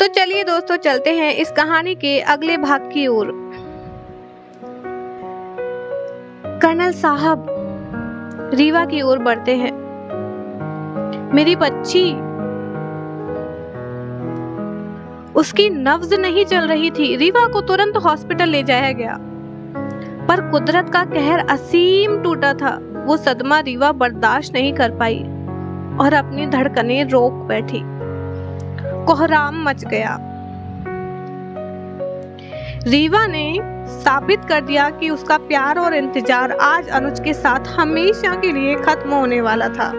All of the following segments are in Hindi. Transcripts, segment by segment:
तो चलिए दोस्तों, चलते हैं इस कहानी के अगले भाग की ओर। कर्नल साहब रीवा की ओर बढ़ते हैं। मेरी बच्ची, उसकी नब्ज नहीं चल रही थी। रीवा को तुरंत हॉस्पिटल ले जाया गया, पर कुदरत का कहर असीम टूटा था। वो सदमा रीवा बर्दाश्त नहीं कर पाई और अपनी धड़कनें रोक बैठी। कोहराम मच गया। रीवा ने साबित कर दिया कि उसका प्यार और इंतजार आज अनुज के साथ हमेशा के लिए खत्म होने वाला था।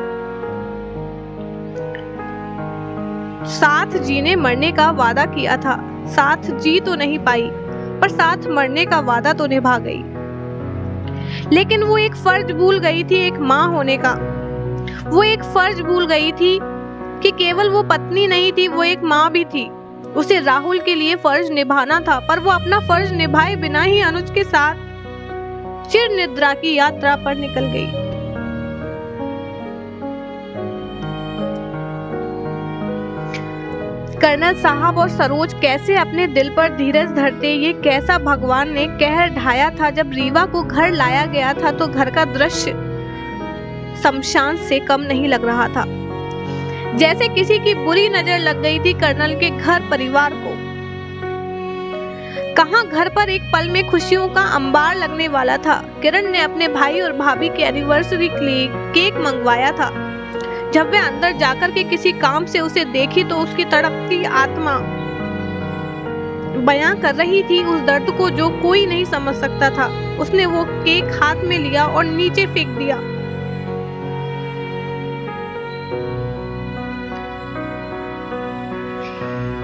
साथ जीने मरने का वादा किया था। साथ जी तो नहीं पाई, पर साथ मरने का वादा तो निभा गई। लेकिन वो एक फर्ज भूल गई थी, एक माँ होने का। वो एक फर्ज भूल गई थी कि केवल वो पत्नी नहीं थी, वो एक माँ भी थी। उसे राहुल के लिए फर्ज निभाना था, पर वो अपना फर्ज निभाए बिना ही अनुज के साथ चिर निद्रा की यात्रा पर निकल गई। कर्नल साहब और सरोज कैसे अपने दिल पर धीरज धरते, ये कैसा भगवान ने कहर ढाया था। जब रीवा को घर लाया गया था तो घर का दृश्य शमशान से कम नहीं लग रहा था। जैसे किसी की बुरी नजर लग गई थी कर्नल के घर परिवार को। कहां घर पर एक पल में खुशियों का अंबार लगने वाला था। किरण ने अपने भाई और भाभी के एनिवर्सरी के लिए केक मंगवाया था। जब वे अंदर जाकर के किसी काम से उसे देखी तो उसकी तड़पती आत्मा बयां कर रही थी उस दर्द को जो कोई नहीं समझ सकता था। उसने वो केक हाथ में लिया और नीचे फेंक दिया।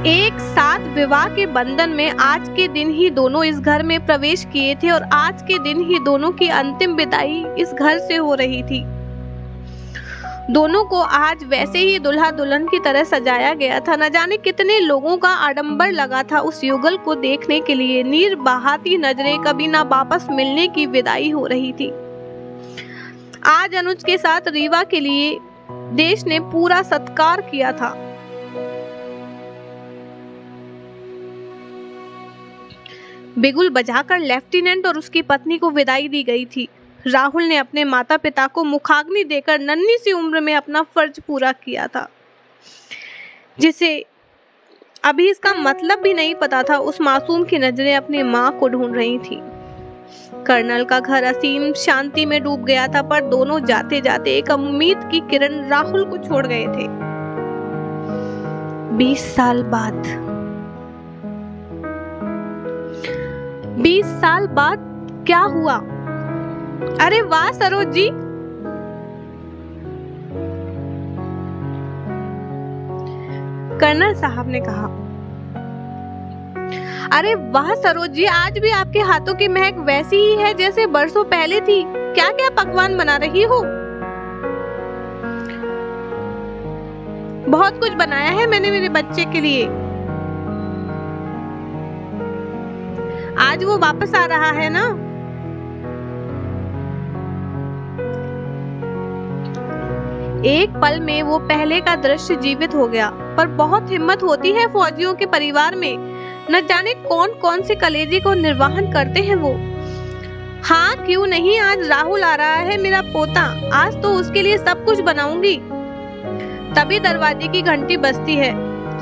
एक साथ विवाह के बंधन में आज के दिन ही दोनों इस घर में प्रवेश किए थे और आज के दिन ही दोनों की अंतिम विदाई इस घर से हो रही थी। दोनों को आज वैसे ही दुल्हा दुल्हन की तरह सजाया गया था। न जाने कितने लोगों का आडंबर लगा था उस युगल को देखने के लिए। नीर बहाती नजरें, कभी ना वापस मिलने की विदाई हो रही थी। आज अनुज के साथ रीवा के लिए देश ने पूरा सत्कार किया था। बिगुल बजाकर लेफ्टिनेंट और उसकी पत्नी को विदाई दी गई थी। राहुल ने अपने माता पिता को मुखाग्नि देकर नन्ही सी उम्र में अपना फर्ज पूरा किया था, जिसे अभी इसका मतलब भी नहीं पता था। उस मासूम की नजरें अपनी माँ को ढूंढ रही थी। कर्नल का घर असीम शांति में डूब गया था, पर दोनों जाते जाते एक उम्मीद की किरण राहुल को छोड़ गए थे। 20 साल बाद 20 साल बाद क्या हुआ? अरे वाह सरोज जी, कर्नल साहब ने कहा। अरे वाह सरोज जी, आज भी आपके हाथों की महक वैसी ही है जैसे बरसों पहले थी। क्या क्या पकवान बना रही हो? बहुत कुछ बनाया है मैंने मेरे बच्चे के लिए। आज वो वापस आ रहा है ना? एक पल में वो पहले का दृश्य जीवित हो गया। पर बहुत हिम्मत होती है फौजियों के परिवार में। न जाने कौन कौन से कलेजे को निर्वाहन करते हैं वो। हाँ क्यों नहीं, आज राहुल आ रहा है मेरा पोता। आज तो उसके लिए सब कुछ बनाऊंगी। तभी दरवाजे की घंटी बजती है।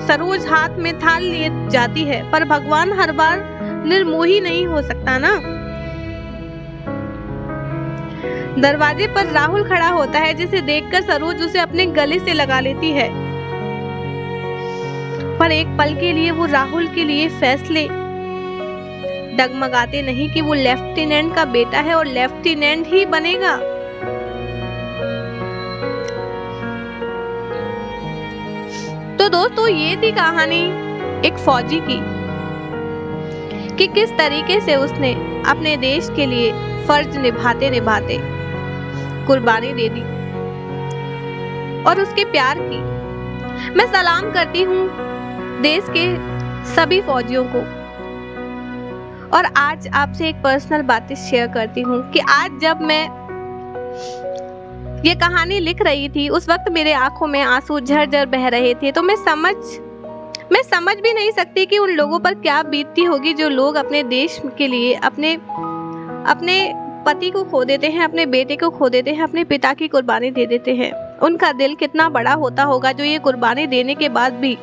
सरोज हाथ में थाल लिए जाती है, पर भगवान हर बार निर्मोही नहीं हो सकता ना। दरवाजे पर राहुल खड़ा होता है, जिसे देखकर सरोज उसे अपने गले से लगा लेती है। पर एक पल के लिए वो राहुल के लिए फैसले डगमगाते नहीं कि वो लेफ्टिनेंट का बेटा है और लेफ्टिनेंट ही बनेगा। तो दोस्तों, ये थी कहानी एक फौजी की कि किस तरीके से उसने अपने देश के लिए फर्ज निभाते निभाते कुर्बानी दे दी और उसके प्यार की। मैं सलाम करती हूँ देश के सभी फौजियों को। और आज आपसे एक पर्सनल बात शेयर करती हूँ कि आज जब मैं ये कहानी लिख रही थी, उस वक्त मेरे आंखों में आंसू झरझर बह रहे थे। तो मैं समझ मैं समझ भी नहीं सकती कि उन लोगों पर क्या बीतती होगी जो लोग अपने देश के लिए अपने पति को खो देते हैं, अपने बेटे को खो देते हैं, अपने पिता की कुर्बानी दे देते हैं। उनका दिल कितना बड़ा होता होगा जो ये कुर्बानी देने के बाद भी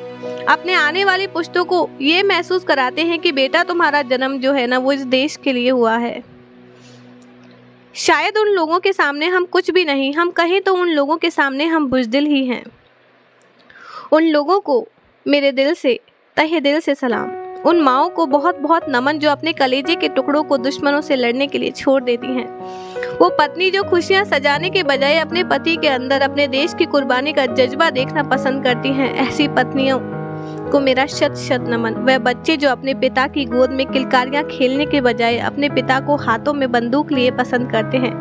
अपने आने वाली पुश्तों को ये महसूस कराते हैं कि बेटा तुम्हारा जन्म जो है ना वो इस देश के लिए हुआ है। शायद उन लोगों के सामने हम कुछ भी नहीं, हम कहें तो उन लोगों के सामने हम बुज़दिल ही हैं। उन लोगों को मेरे दिल से, तहे दिल से सलाम। उन माओं को बहुत बहुत नमन जो अपने कलेजे के टुकड़ों को दुश्मनों से लड़ने के लिए छोड़ देती हैं। वो पत्नी जो खुशियां सजाने के बजाय अपने पति के अंदर अपने देश की कुर्बानी का जज्बा देखना पसंद करती हैं, ऐसी पत्नियों को मेरा शत शत नमन। वह बच्चे जो अपने पिता की गोद में किलकारियां खेलने के बजाय अपने पिता को हाथों में बंदूक लिए पसंद करते हैं,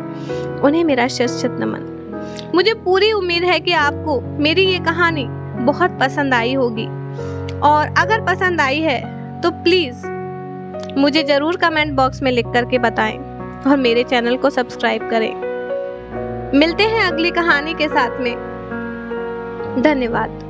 उन्हें मेरा शत शत नमन। मुझे पूरी उम्मीद है कि आपको मेरी ये कहानी बहुत पसंद आई होगी, और अगर पसंद आई है तो प्लीज मुझे जरूर कमेंट बॉक्स में लिख करके बताएं और मेरे चैनल को सब्सक्राइब करें। मिलते हैं अगली कहानी के साथ में। धन्यवाद।